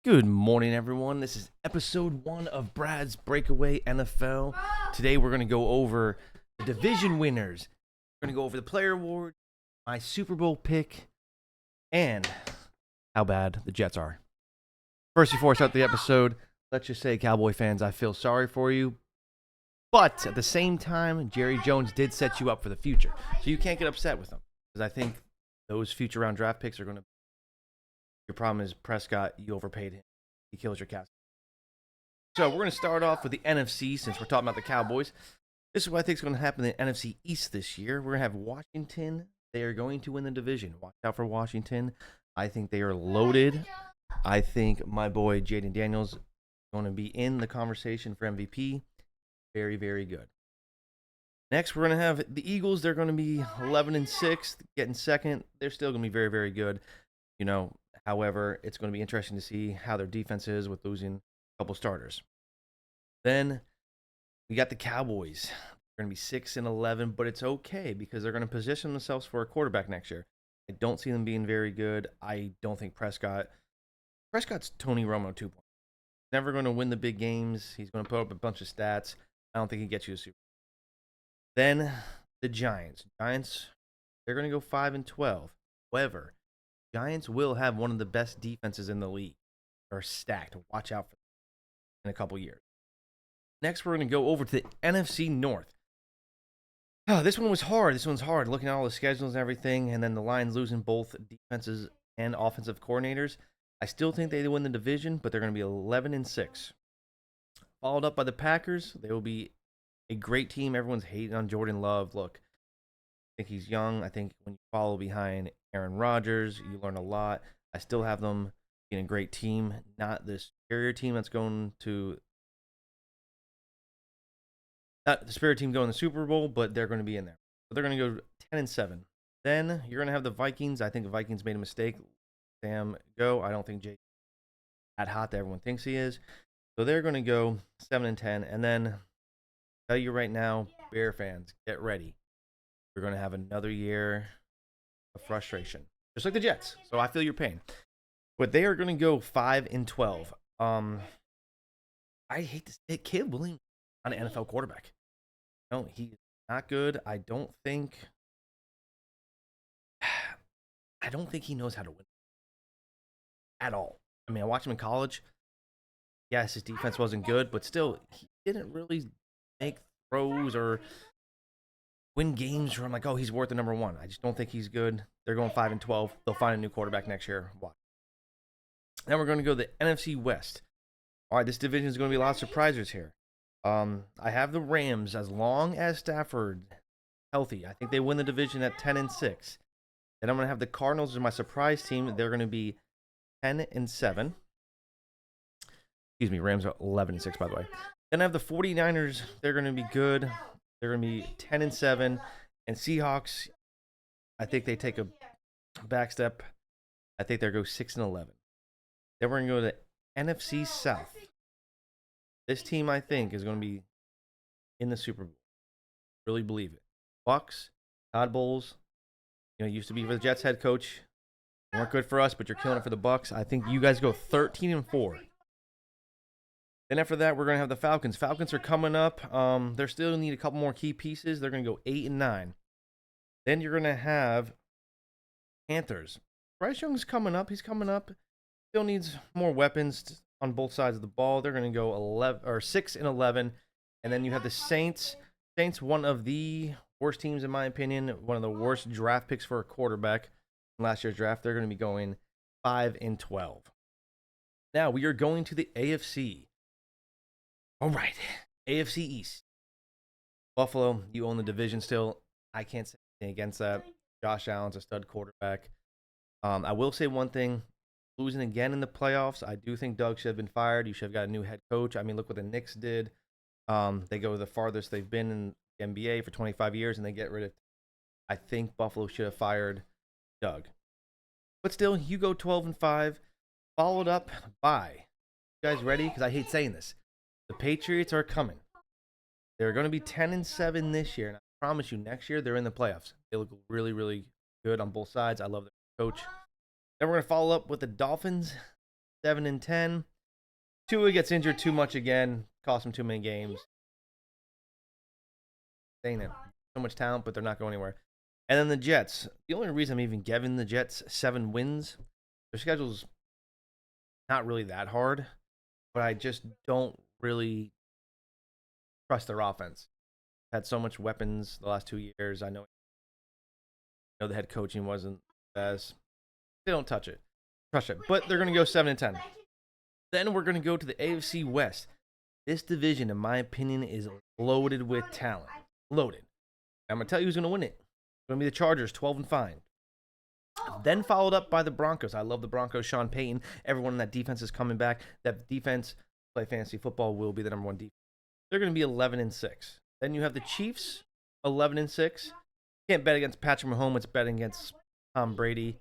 Good morning, everyone. This is episode 1 of Brad's Breakaway NFL. Today, we're going to go over the division winners. We're going to go over the player award, my Super Bowl pick, and how bad the Jets are. First, before I start the episode, let's just say, Cowboy fans, I feel sorry for you. But at the same time, Jerry Jones did set you up for the future. So you can't get upset with them. Because I think those future round draft picks are going to. Your problem is Prescott, you overpaid him. He kills your cast. So we're going to start off with the NFC since we're talking about the Cowboys. This is what I think is going to happen in the NFC East this year. We're going to have Washington. They are going to win the division. Watch out for Washington. I think they are loaded. I think my boy Jaden Daniels is going to be in the conversation for MVP. Very, very good. Next, we're going to have the Eagles. They're going to be 11-6, getting second. They're still going to be very, very good. However, it's going to be interesting to see how their defense is with losing a couple starters. Then we got the Cowboys. They're going to be 6-11, but it's okay because they're going to position themselves for a quarterback next year. I don't see them being very good. I don't think Prescott's Tony Romo 2.0. Never going to win the big games. He's going to put up a bunch of stats. I don't think he gets you a Super Bowl. Then the Giants. They're going to go 5-12. However, Giants will have one of the best defenses in the league. They're stacked. Watch out for them in a couple years. Next, we're going to go over to the NFC North. This one was hard. Looking at all the schedules and everything, and then the Lions losing both defenses and offensive coordinators. I still think they win the division, but they're going to be 11-6. Followed up by the Packers. They will be a great team. Everyone's hating on Jordan Love. Look, I think he's young. I think when you follow behind Aaron Rodgers, you learn a lot. I still have them being a great team, not this superior team that's going to not the superior team going to the Super Bowl, but they're going to be in there. So they're going to go 10-7. Then you're going to have the Vikings. I think the Vikings made a mistake. Sam go. I don't think Jay that hot that everyone thinks he is. So they're going to go 7-10. And then I'll tell you right now, Bear fans, get ready. We're going to have another year of frustration, just like the Jets. So I feel your pain. But they are going to go 5-12. I hate to say it, Caleb Williams on an NFL quarterback. No, he's not good. I don't think he knows how to win at all. I mean, I watched him in college. Yes, his defense wasn't good, but still, he didn't really make throws or win games where I'm like, oh, he's worth the number one. I just don't think he's good. They're going 5-12. They'll find a new quarterback next year. Watch. Then we're going to go to the NFC West. All right, this division is going to be a lot of surprises here. I have the Rams as long as Stafford healthy. I think they win the division at 10-6. Then I'm going to have the Cardinals as my surprise team. They're going to be 10-7. Excuse me, Rams are 11-6, by the way. Then I have the 49ers. They're going to be good. They're going to be 10-7. And Seahawks, I think they take a back step. I think they'll go 6-11. Then we're going to go to NFC South. This team, I think, is going to be in the Super Bowl. Really believe it. Bucks, Todd Bowles, used to be the Jets head coach. Weren't good for us, but you're killing it for the Bucks. I think you guys go 13-4. Then after that, we're going to have the Falcons. Falcons are coming up. They still need a couple more key pieces. They're going to go 8-9. Then you're going to have Panthers. Bryce Young's coming up. He's coming up. Still needs more weapons on both sides of the ball. They're going to go 6-11. And then you have the Saints. Saints, one of the worst teams in my opinion. One of the worst draft picks for a quarterback in last year's draft. They're going to be going 5-12. Now we are going to the AFC. All right, AFC East. Buffalo, you own the division still. I can't say anything against that. Josh Allen's a stud quarterback. I will say one thing. Losing again in the playoffs, I do think Doug should have been fired. You should have got a new head coach. I mean, look what the Knicks did. They go the farthest they've been in the NBA for 25 years, and they get rid of. I think Buffalo should have fired Doug. But still, you go 12-5, followed up by. You guys ready? Because I hate saying this. The Patriots are coming. They're going to be 10-7 this year, and I promise you, next year they're in the playoffs. They look really, really good on both sides. I love their coach. Then we're going to follow up with the Dolphins. 7-10. Tua gets injured too much again, cost him too many games. Saying it. So much talent, but they're not going anywhere. And then the Jets. The only reason I'm even giving the Jets 7 wins, their schedule's not really that hard, but I just don't really trust their offense. Had so much weapons the last 2 years. I know the head coaching wasn't the best. They don't touch it. Crush it. But they're going to go 7-10. Then we're going to go to the AFC West. This division, in my opinion, is loaded with talent. Loaded. I'm going to tell you who's going to win it. It's going to be the Chargers, 12-5. Then followed up by the Broncos. I love the Broncos. Sean Payton. Everyone in that defense is coming back. That defense, play fantasy football, will be the number 1 defense. They're going to be 11-6. Then you have the Chiefs, 11-6. Can't bet against Patrick Mahomes. It's betting against Tom Brady.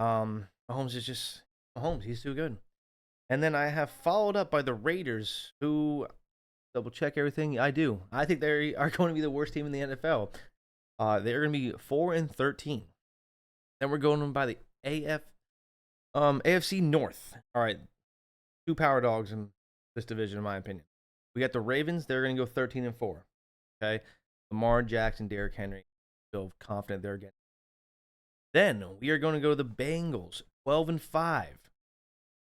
Mahomes is just Mahomes. He's too good. And then I have followed up by the Raiders, who, double check everything. I do. I think they are going to be the worst team in the NFL. They're going to be 4-13. Then we're going by the AFC North. All right, 2 power dogs in this division, in my opinion. We got the Ravens. They're going to go 13-4. Okay, Lamar Jackson, Derrick Henry. Feel confident they're getting. Then we are going to go to the Bengals, 12-5.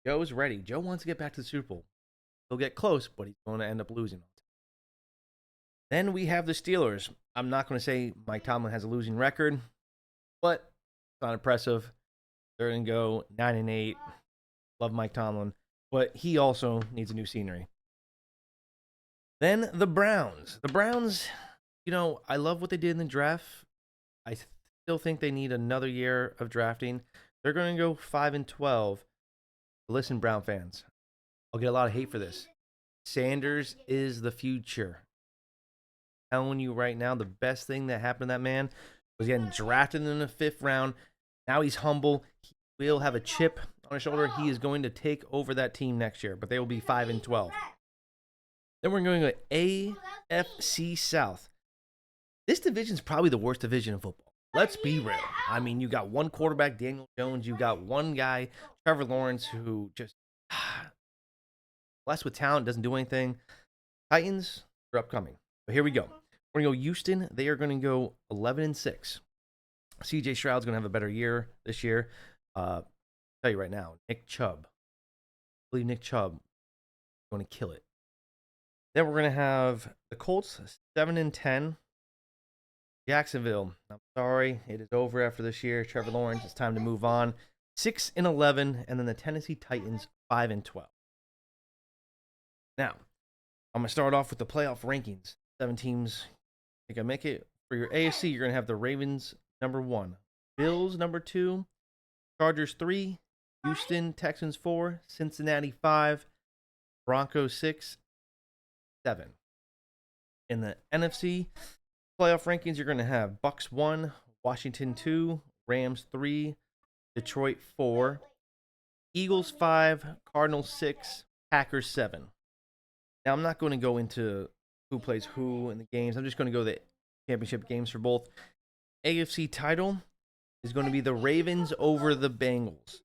Joe's ready. Joe wants to get back to the Super Bowl. He'll get close, but he's going to end up losing. Then we have the Steelers. I'm not going to say Mike Tomlin has a losing record, but it's not impressive. They're going to go 9-8. Love Mike Tomlin, but he also needs a new scenery. Then the Browns. The Browns, I love what they did in the draft. I still think they need another year of drafting. They're going to go 5-12. Listen, Brown fans, I'll get a lot of hate for this. Sanders is the future. I'm telling you right now, the best thing that happened to that man was getting drafted in the 5th round. Now he's humble. He will have a chip on his shoulder. He is going to take over that team next year, but they will be 5-12. Then we're going to AFC South. This division is probably the worst division in football. Let's be real. I mean, you got one quarterback, Daniel Jones. You got one guy, Trevor Lawrence, who just blessed with talent, doesn't do anything. Titans are upcoming. But here we go. We're going to go Houston. They are going to go 11-6. CJ Stroud's going to have a better year this year. I'll tell you right now, Nick Chubb. I believe Nick Chubb is going to kill it. Then we're going to have the Colts, 7-10. Jacksonville, I'm sorry, it is over after this year. Trevor Lawrence, it's time to move on. 6-11, and then the Tennessee Titans, 5-12. Now, I'm going to start off with the playoff rankings. 7 teams think I make it. For your AFC, you're going to have the Ravens, number 1. Bills, number 2. Chargers, 3. Houston, Texans, 4. Cincinnati, 5. Broncos, 6. 7. In the NFC playoff rankings, you're going to have Bucks 1, Washington 2, Rams 3, Detroit 4, Eagles 5, Cardinals 6, Packers 7. Now, I'm not going to go into who plays who in the games. I'm just going to go the championship games for both. AFC title is going to be the Ravens over the Bengals.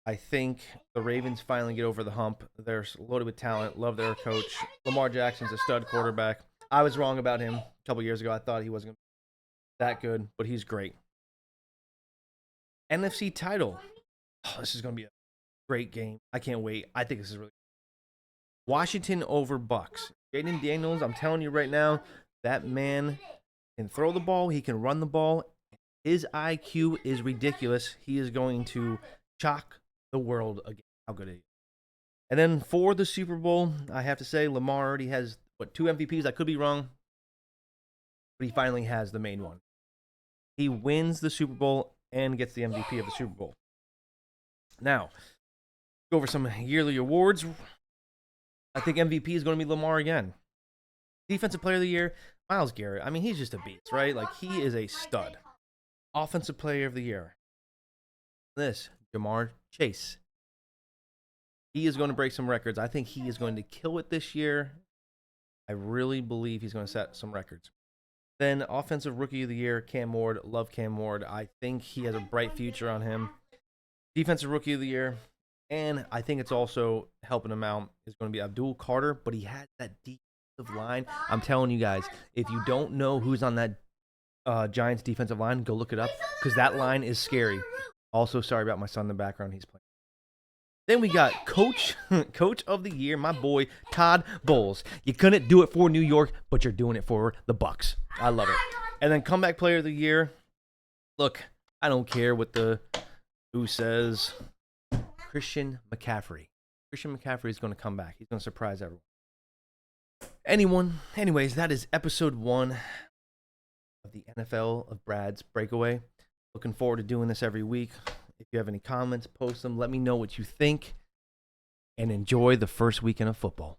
I think the Ravens finally get over the hump. They're loaded with talent. Love their coach. Lamar Jackson's a stud quarterback. I was wrong about him a couple years ago. I thought he wasn't going to be that good, but he's great. NFC title. Oh, this is going to be a great game. I can't wait. I think this is really Washington over Bucks. Jaden Daniels, I'm telling you right now, that man can throw the ball. He can run the ball. His IQ is ridiculous. He is going to shock the world again. How good he is. And then for the Super Bowl, I have to say Lamar already has, 2 MVPs? I could be wrong. But he finally has the main one. He wins the Super Bowl and gets the MVP of the Super Bowl. Now, go over some yearly awards. I think MVP is going to be Lamar again. Defensive Player of the Year, Myles Garrett. I mean, he's just a beast, right? Like, he is a stud. Offensive Player of the Year. This, Jamar Chase. He is going to break some records. I think he is going to kill it this year. I really believe he's going to set some records. Then Offensive Rookie of the Year, Cam Ward. Love Cam Ward. I think he has a bright future on him. Defensive Rookie of the Year, And I think it's also helping him out is going to be Abdul Carter, but he has that defensive line. I'm telling you guys, if you don't know who's on that Giants defensive line, go look it up because that line is scary. Also, sorry about my son in the background. He's playing. Then we got Coach of the Year, my boy Todd Bowles. You couldn't do it for New York, but you're doing it for the Bucs. I love it. And then Comeback Player of the Year. Look, I don't care what who says. Christian McCaffrey. Christian McCaffrey is going to come back. He's going to surprise everyone. Anyways, that is episode 1 of the NFL of Brad's Breakaway. Looking forward to doing this every week. If you have any comments, post them. Let me know what you think. And enjoy the first weekend of football.